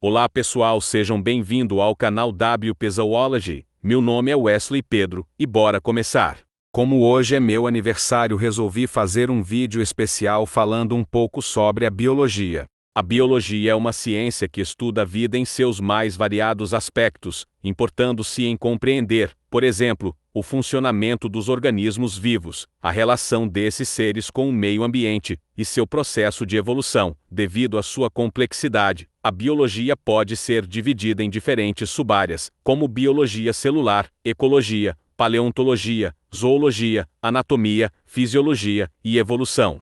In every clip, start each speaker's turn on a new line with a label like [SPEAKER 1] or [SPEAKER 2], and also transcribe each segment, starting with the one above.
[SPEAKER 1] Olá pessoal, sejam bem-vindos ao canal WP Zoology. Meu nome é Wesley Pedro, e bora começar. Como hoje é meu aniversário, resolvi fazer um vídeo especial falando um pouco sobre a biologia. A biologia é uma ciência que estuda a vida em seus mais variados aspectos, importando-se em compreender, por exemplo, o funcionamento dos organismos vivos, a relação desses seres com o meio ambiente e seu processo de evolução. Devido à sua complexidade, a biologia pode ser dividida em diferentes subáreas, como biologia celular, ecologia, paleontologia, zoologia, anatomia, fisiologia e evolução.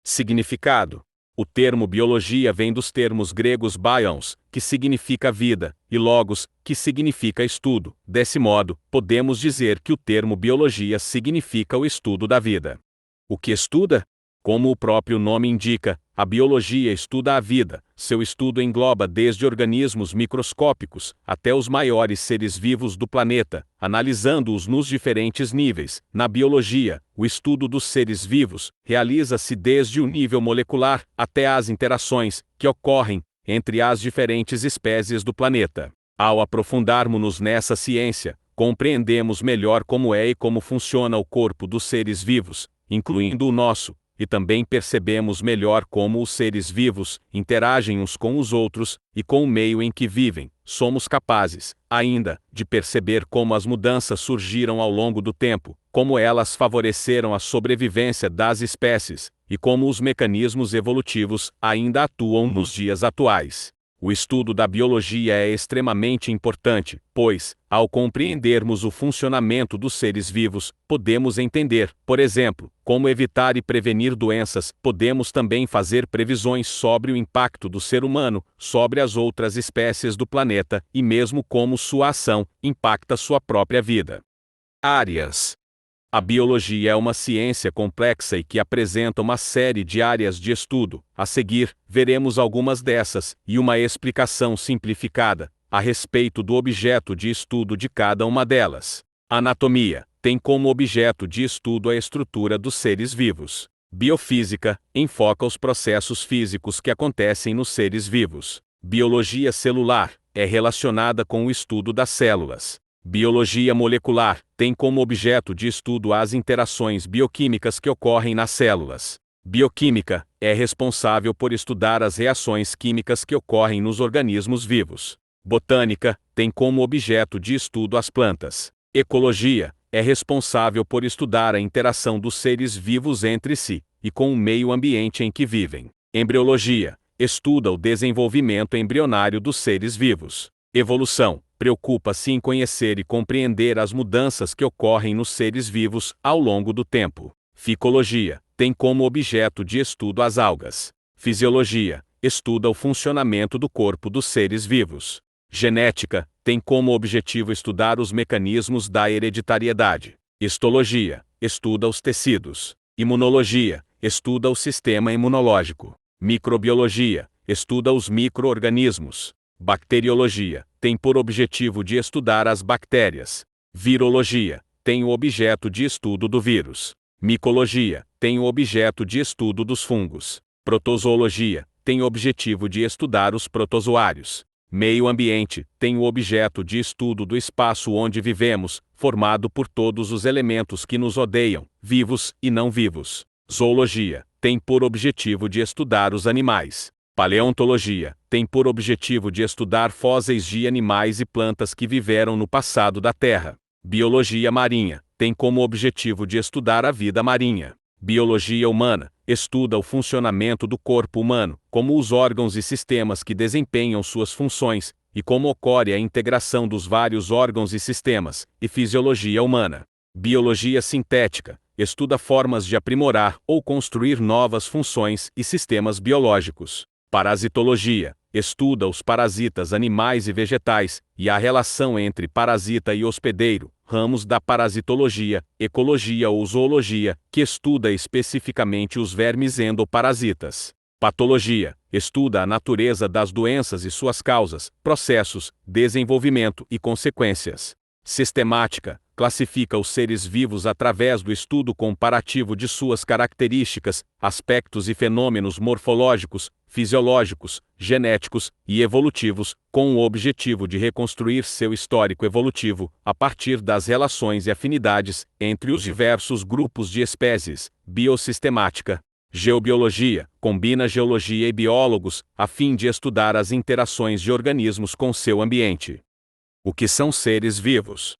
[SPEAKER 1] Significado: o termo biologia vem dos termos gregos bios, que significa vida, e logos, que significa estudo. Desse modo, podemos dizer que o termo biologia significa o estudo da vida. O que estuda? Como o próprio nome indica, a biologia estuda a vida. Seu estudo engloba desde organismos microscópicos até os maiores seres vivos do planeta, analisando-os nos diferentes níveis. Na biologia, o estudo dos seres vivos realiza-se desde o nível molecular até as interações que ocorrem entre as diferentes espécies do planeta. Ao aprofundarmos-nos nessa ciência, compreendemos melhor como é e como funciona o corpo dos seres vivos, incluindo o nosso, e também percebemos melhor como os seres vivos interagem uns com os outros e com o meio em que vivem. Somos capazes, ainda, de perceber como as mudanças surgiram ao longo do tempo, como elas favoreceram a sobrevivência das espécies, e como os mecanismos evolutivos ainda atuam nos dias atuais. O estudo da biologia é extremamente importante, pois, ao compreendermos o funcionamento dos seres vivos, podemos entender, por exemplo, como evitar e prevenir doenças. Podemos também fazer previsões sobre o impacto do ser humano sobre as outras espécies do planeta e mesmo como sua ação impacta sua própria vida. Áreas. A biologia é uma ciência complexa e que apresenta uma série de áreas de estudo. A seguir, veremos algumas dessas e uma explicação simplificada a respeito do objeto de estudo de cada uma delas. Anatomia tem como objeto de estudo a estrutura dos seres vivos. Biofísica enfoca os processos físicos que acontecem nos seres vivos. Biologia celular é relacionada com o estudo das células. Biologia molecular tem como objeto de estudo as interações bioquímicas que ocorrem nas células. Bioquímica é responsável por estudar as reações químicas que ocorrem nos organismos vivos. Botânica tem como objeto de estudo as plantas. Ecologia é responsável por estudar a interação dos seres vivos entre si e com o meio ambiente em que vivem. Embriologia estuda o desenvolvimento embrionário dos seres vivos. Evolução preocupa-se em conhecer e compreender as mudanças que ocorrem nos seres vivos ao longo do tempo. Ficologia tem como objeto de estudo as algas. Fisiologia estuda o funcionamento do corpo dos seres vivos. Genética tem como objetivo estudar os mecanismos da hereditariedade. Histologia estuda os tecidos. Imunologia estuda o sistema imunológico. Microbiologia estuda os micro-organismos. Bacteriologia tem por objetivo de estudar as bactérias. Virologia tem o objeto de estudo do vírus. Micologia tem o objeto de estudo dos fungos. Protozoologia tem o objetivo de estudar os protozoários. Meio ambiente tem o objeto de estudo do espaço onde vivemos, formado por todos os elementos que nos rodeiam, vivos e não vivos. Zoologia tem por objetivo de estudar os animais. Paleontologia tem por objetivo de estudar fósseis de animais e plantas que viveram no passado da Terra. Biologia marinha tem como objetivo de estudar a vida marinha. Biologia humana estuda o funcionamento do corpo humano, como os órgãos e sistemas que desempenham suas funções, e como ocorre a integração dos vários órgãos e sistemas, e fisiologia humana. Biologia sintética estuda formas de aprimorar ou construir novas funções e sistemas biológicos. Parasitologia estuda os parasitas animais e vegetais, e a relação entre parasita e hospedeiro, ramos da parasitologia. Ecologia ou zoologia, que estuda especificamente os vermes endoparasitas. Patologia estuda a natureza das doenças e suas causas, processos, desenvolvimento e consequências. Sistemática classifica os seres vivos através do estudo comparativo de suas características, aspectos e fenômenos morfológicos, fisiológicos, genéticos e evolutivos, com o objetivo de reconstruir seu histórico evolutivo, a partir das relações e afinidades entre os diversos grupos de espécies. Biosistemática. Geobiologia combina geologia e biólogos, a fim de estudar as interações de organismos com seu ambiente. O que são seres vivos?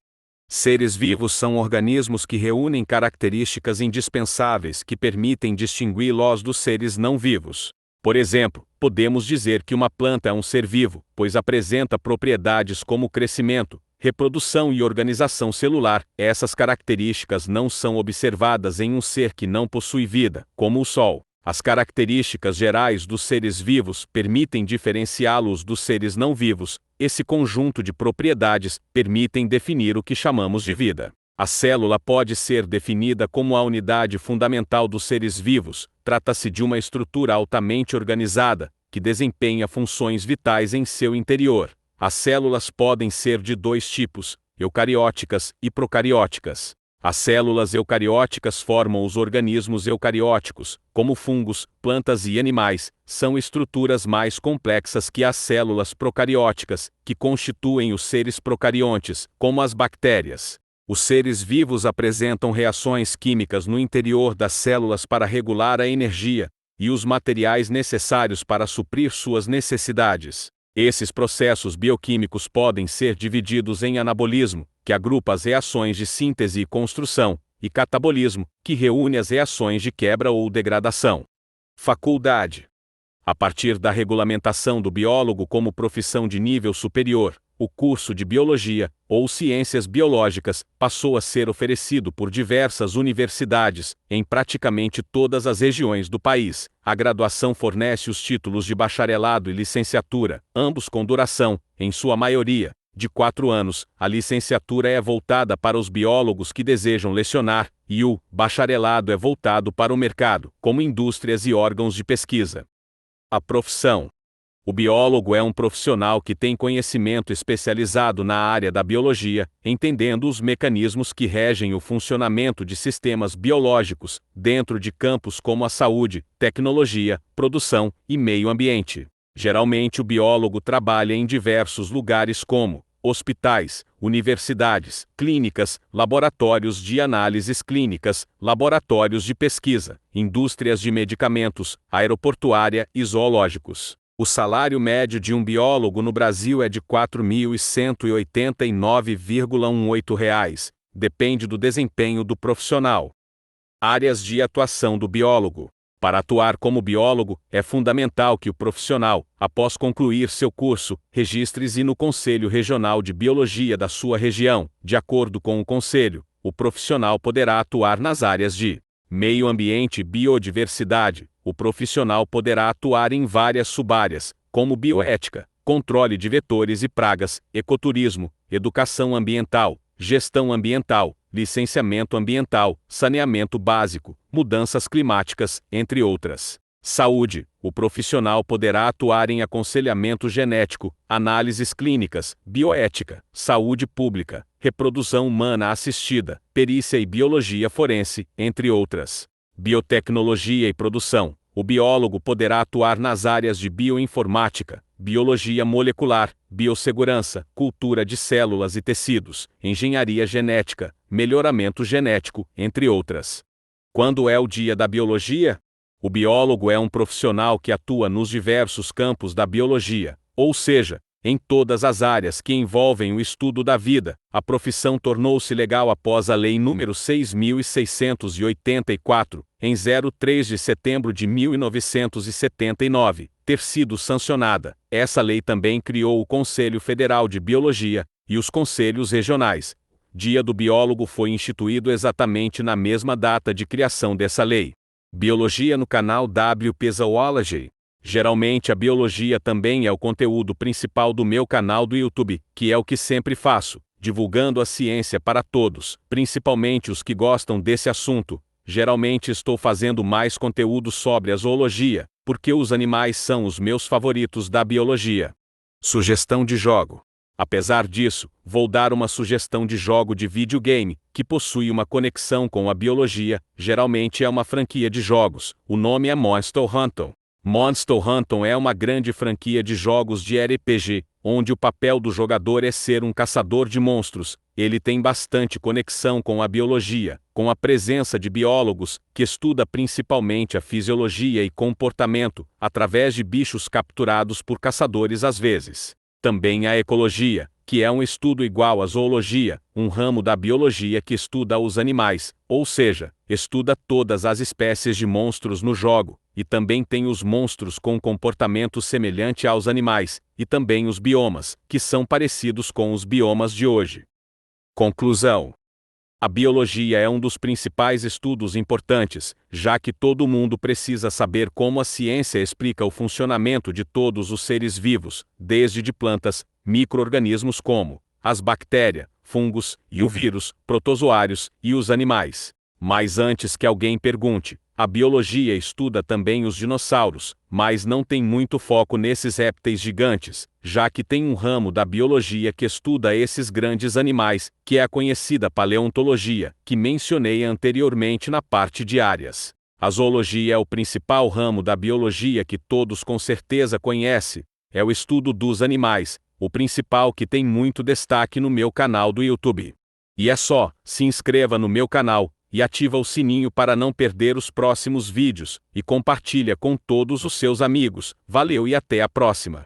[SPEAKER 1] Seres vivos são organismos que reúnem características indispensáveis que permitem distingui-los dos seres não vivos. Por exemplo, podemos dizer que uma planta é um ser vivo, pois apresenta propriedades como crescimento, reprodução e organização celular. Essas características não são observadas em um ser que não possui vida, como o Sol. As características gerais dos seres vivos permitem diferenciá-los dos seres não vivos. Esse conjunto de propriedades permitem definir o que chamamos de vida. A célula pode ser definida como a unidade fundamental dos seres vivos. Trata-se de uma estrutura altamente organizada, que desempenha funções vitais em seu interior. As células podem ser de dois tipos, eucarióticas e procarióticas. As células eucarióticas formam os organismos eucarióticos, como fungos, plantas e animais. São estruturas mais complexas que as células procarióticas, que constituem os seres procariontes, como as bactérias. Os seres vivos apresentam reações químicas no interior das células para regular a energia e os materiais necessários para suprir suas necessidades. Esses processos bioquímicos podem ser divididos em anabolismo, que agrupa as reações de síntese e construção, e catabolismo, que reúne as reações de quebra ou degradação. Faculdade. A partir da regulamentação do biólogo como profissão de nível superior, o curso de Biologia, ou Ciências Biológicas, passou a ser oferecido por diversas universidades, em praticamente todas as regiões do país. A graduação fornece os títulos de bacharelado e licenciatura, ambos com duração, em sua maioria, de 4 anos. A licenciatura é voltada para os biólogos que desejam lecionar, e o bacharelado é voltado para o mercado, como indústrias e órgãos de pesquisa. A profissão. O biólogo é um profissional que tem conhecimento especializado na área da biologia, entendendo os mecanismos que regem o funcionamento de sistemas biológicos, dentro de campos como a saúde, tecnologia, produção e meio ambiente. Geralmente o biólogo trabalha em diversos lugares como hospitais, universidades, clínicas, laboratórios de análises clínicas, laboratórios de pesquisa, indústrias de medicamentos, aeroportuária e zoológicos. O salário médio de um biólogo no Brasil é de R$ 4.189,18. Depende do desempenho do profissional. Áreas de atuação do biólogo. Para atuar como biólogo, é fundamental que o profissional, após concluir seu curso, registre-se no Conselho Regional de Biologia da sua região. De acordo com o conselho, o profissional poderá atuar nas áreas de meio ambiente e biodiversidade. O profissional poderá atuar em várias subáreas, como bioética, controle de vetores e pragas, ecoturismo, educação ambiental, gestão ambiental, licenciamento ambiental, saneamento básico, mudanças climáticas, entre outras. Saúde. O profissional poderá atuar em aconselhamento genético, análises clínicas, bioética, saúde pública, reprodução humana assistida, perícia e biologia forense, entre outras. Biotecnologia e produção. O biólogo poderá atuar nas áreas de bioinformática, biologia molecular, biossegurança, cultura de células e tecidos, engenharia genética, melhoramento genético, entre outras. Quando é o Dia da Biologia? O biólogo é um profissional que atua nos diversos campos da biologia, ou seja, em todas as áreas que envolvem o estudo da vida. A profissão tornou-se legal após a Lei nº 6.684, em 03 de setembro de 1979, ter sido sancionada. Essa lei também criou o Conselho Federal de Biologia e os Conselhos Regionais. Dia do Biólogo foi instituído exatamente na mesma data de criação dessa lei. Biologia no canal WP Zoology. Geralmente a biologia também é o conteúdo principal do meu canal do YouTube, que é o que sempre faço, divulgando a ciência para todos, principalmente os que gostam desse assunto. Geralmente estou fazendo mais conteúdo sobre a zoologia, porque os animais são os meus favoritos da biologia. Sugestão de jogo. Apesar disso, vou dar uma sugestão de jogo de videogame, que possui uma conexão com a biologia, geralmente é uma franquia de jogos, o nome é Monster Hunter. Monster Hunter é uma grande franquia de jogos de RPG, onde o papel do jogador é ser um caçador de monstros. Ele tem bastante conexão com a biologia, com a presença de biólogos, que estuda principalmente a fisiologia e comportamento, através de bichos capturados por caçadores às vezes. Também a ecologia, que é um estudo igual à zoologia, um ramo da biologia que estuda os animais, ou seja, estuda todas as espécies de monstros no jogo, e também tem os monstros com comportamento semelhante aos animais, e também os biomas, que são parecidos com os biomas de hoje. Conclusão: a biologia é um dos principais estudos importantes, já que todo mundo precisa saber como a ciência explica o funcionamento de todos os seres vivos, desde de plantas, micro-organismos como as bactérias, fungos e o vírus, protozoários e os animais. Mas antes que alguém pergunte, a biologia estuda também os dinossauros, mas não tem muito foco nesses répteis gigantes, já que tem um ramo da biologia que estuda esses grandes animais, que é a conhecida paleontologia, que mencionei anteriormente na parte de áreas. A zoologia é o principal ramo da biologia que todos com certeza conhecem, é o estudo dos animais, o principal que tem muito destaque no meu canal do YouTube. E é só, se inscreva no meu canal, e ativa o sininho para não perder os próximos vídeos, e compartilha com todos os seus amigos. Valeu e até a próxima!